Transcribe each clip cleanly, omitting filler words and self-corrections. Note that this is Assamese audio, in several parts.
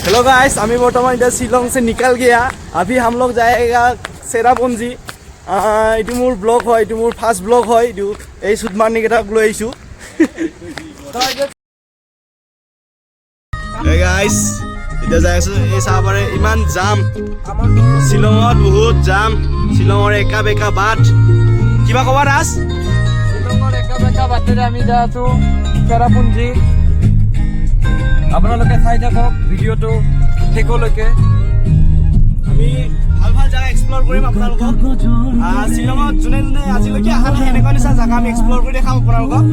हेलो गाइस, अभी बर्तमान इधर शिलोंग से निकल गया। अभी हम लोग जाएगा চেৰাপুঞ্জী। এইটো মোৰ ব্লগ হয়, এইটো মোৰ ফাৰ্ষ্ট ব্লগ হয়। এইটো এই সুদমাৰ্ণিক এটাক লৈ আহিছোঁ। গাইছ এতিয়া যাই আছোঁ। এই চাব পাৰে ইমান জাম, শ্বিলঙত বহুত জাম। শ্বিলঙৰ একা বেকা বাট। কিবা ক'বা ৰাজ? শ্বিলঙৰ একা বেকা বাটেৰে আমি যাই আছোঁ চেৰাপুঞ্জী। আপোনালোকে চাই থাকক ভিডিঅ'টো শেষলৈকে। আমি ভাল ভাল জাগা এক্সপ্ল'ৰ কৰিম আপোনালোকক। শ্বিলঙত যোনে যোনে আজিলৈকে অহা নাই এনেকুৱা নিচিনা জাগা আমি এক্সপ্ল'ৰ কৰি দেখাম আপোনালোকক।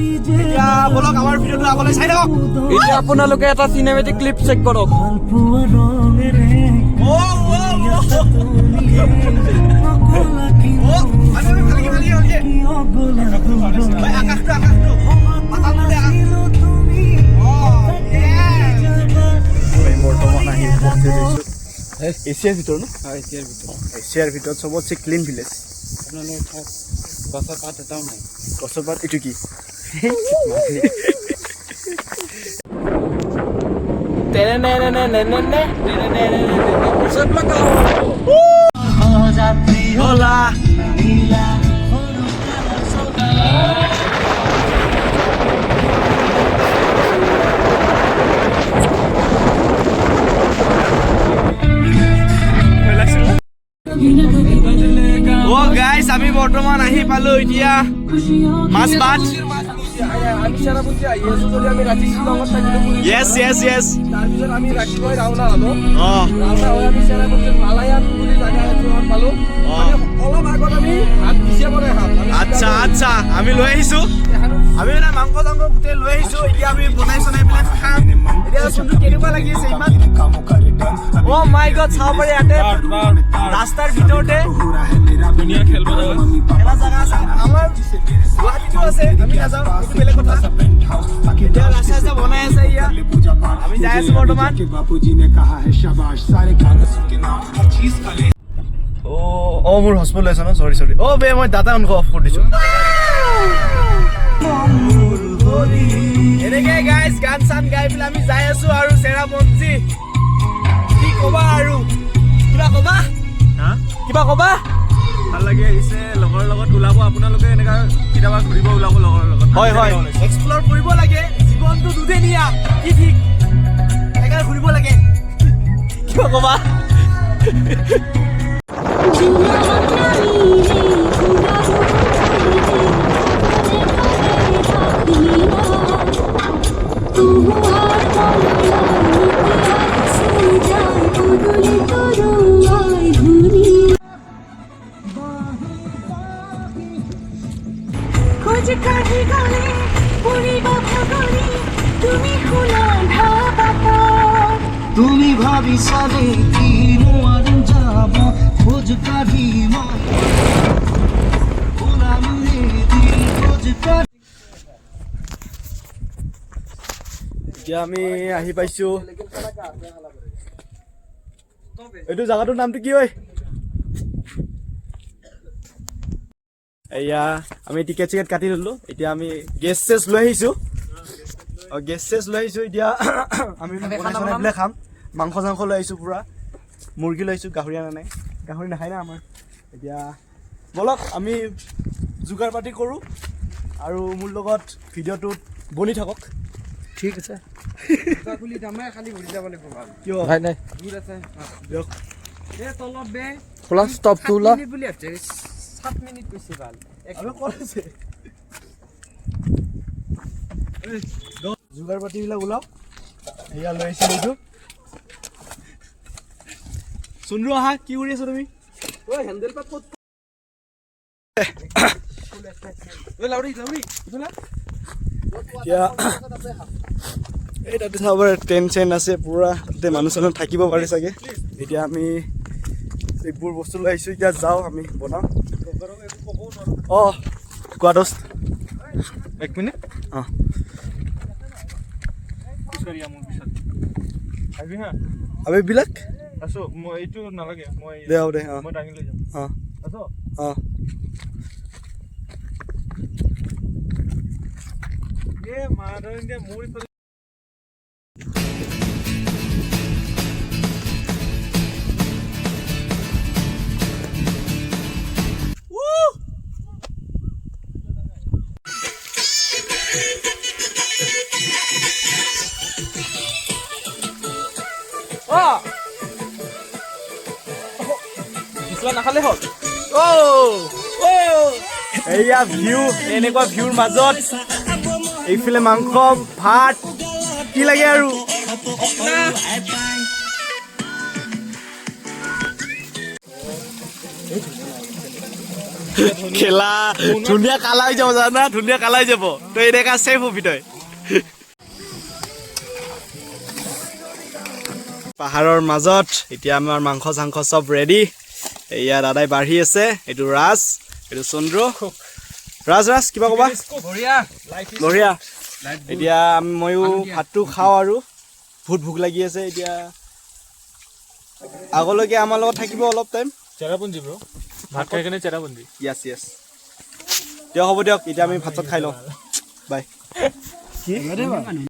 এতিয়া বলক আমাৰ ভিডিঅ'টো আগলৈ চাই থাকক। এতিয়া আপোনালোকে এটা চিনেমেটিক ক্লিপ চেক কৰক। এছিয়াৰ ভিতৰত ন? এছিয়াৰ ভিতৰত চবতছে ক্লিন ভিলেজ। গছৰ পাত এটাও নাই। গছৰ পাত এইটো কি? গাইছ আমি বৰ্তমান আহি পালো এতিয়া মাছবাট। আমি চেৰাপুঞ্জী আহি আছোঁ যদি আমি ৰাতি শ্বিলঙত থাকিলোঁ। য়েছ য়েছ য়েছ। তাৰপিছত আমি ৰাতিপুৱাই ৰাওনা হ'লোঁ। ৰাওনা হৈ আমি চেৰাপুঞ্জীত মালায়ান বুলি জাগা এডোখৰত পালোঁ। অলপ আগত আমি ভাত পিছে বনাই খাম। আচ্ছা আচ্ছা, আমি লৈ আহিছোঁ। আমি মানে মাংস চাংস গোটেই লৈ আহিছোঁ। এতিয়া আমি বনাই চনাই পেলাই খাম। এতিয়া চোনটো কেনেকুৱা লাগি আছে ইমান। অ' মাই গড, চাব পাৰি ইয়াতে ৰাস্তাৰ ভিতৰতে ধুনীয়া খেলা জাগা আছে। আমাৰ গুৱাহাটীতো আছে, আমি নাযাওঁ, সেইটো বেলেগ কথা। এতিয়া ৰাস্তা ৰাস্তা বনাই আছে ইয়াত, আমি যাই আছোঁ বৰ্তমান। অ' মোৰ হস্পিটেল লৈছে ন? চৰি চৰি। অ' বে মই ডাটা অন অফ কৰি দিছোঁ। এনেকে গাইছ গান চান গাই পেলাই আমি যাই আছোঁ আৰু চেৰাপুঞ্জী। কি ক'বা আৰু? কিবা ক'বা? কিবা ক'বা? ভাল লাগি আহিছে। লগৰ লগত ওলাব আপোনালোকে, এনেকা কেতিয়াবা ঘূৰিব ওলাব লগৰ লগত। হয় হয়, এক্সপ্ল'ৰ কৰিব লাগে। জীৱনটো দুদিনীয়া, কি ঠিক সেইকাৰণে ঘূৰিব লাগে। কিবা ক'বা? তুমি ভাবিছালে কি নোৱাৰো যাব খোজ কাঢ়ি মই এতিয়া আমি আহি পাইছোঁ। এইটো জাগাটোৰ নামটো কি হয়? এয়া আমি টিকেট চিকেট কাটি ল'লোঁ। এতিয়া আমি গেছ চেছ লৈ আহিছোঁ। গেছ চেছ লৈ আহিছোঁ। এতিয়া আমি বনাই চনাই পেলাই খাম। মাংস চাংস লৈ আহিছোঁ পূৰা। মুৰ্গী লৈ আহিছোঁ, গাহৰি অনা নাই। গাহৰি নাখায় না আমাৰ। এতিয়া বলক আমি যোগাৰ পাতি কৰোঁ আৰু মোৰ লগত ভিডিঅ'টোত বনি থাকক। ঠিক আছে। খুলি যামে খালি ঘূৰি যাব লাগিব। কিয়? নাই নাই দূৰ আছে দিয়ক। এই তলত বে খোলা ষ্টপটো ওলা। 7 মিনিট বুলি আছে। 7 মিনিট কৈছে ভাল। আমি ক'ত আছে? যোগাৰ পাতিবিলাক ওলাও। এয়া লৈ আহিছিলোঁ এইটো। চুনৰু আহা, কি কৰি আছা তুমি? ঐ হেণ্ডেল পাত ক'ত? লাউৰি লাউৰি এতিয়া এই তাতে চাব পাৰে টেণ্ট চেণ্ট আছে পূৰা। তাতে মানুহ চানুহ থাকিব পাৰে চাগে। এতিয়া আমি এইবোৰ বস্তু লৈ আহিছোঁ। এতিয়া যাওঁ, আমি বনাওঁ। অঁ কোৱা দোস্ত। 1 মিনিট। অঁ আহিবি হা। আবেবিলাক আছো মই, এইটো নালাগে, মই দে হ'ব দে। অঁ মই দাঙি লৈ যাম। অঁ আছো। অঁ এ মাৰ মোৰ কিছুমান নাখালে হ'ল এয়া ভিউ এনেকুৱা ভিউৰ মাজত এইফালে মাংস ভাত কি লাগে আৰু খেলা ধুনীয়া কালা হৈ যাব জানা ধুনীয়া কালা হৈ যাব তই এনেকা ছেফ হবি তই পাহাৰৰ মাজত এতিয়া আমাৰ মাংস চাংস চব ৰেডি এয়া দাদাই বাঢ়ি আছে এইটো ৰাজ এইটো চন্দ্ৰ ৰাজ কিবা ক'বা বঢ়িয়া এতিয়া ময়ো ভাতটো খাওঁ আৰু বহুত ভোক লাগি আছে এতিয়া আগলৈকে আমাৰ লগত থাকিব অলপ টাইম চেৰাপুঞ্জী ব্ৰ ভাত খাই কেনে চেৰাপুঞ্জী য়েছ দিয়ক হ'ব দিয়ক এতিয়া আমি ভাত চাত খাই লওঁ বাই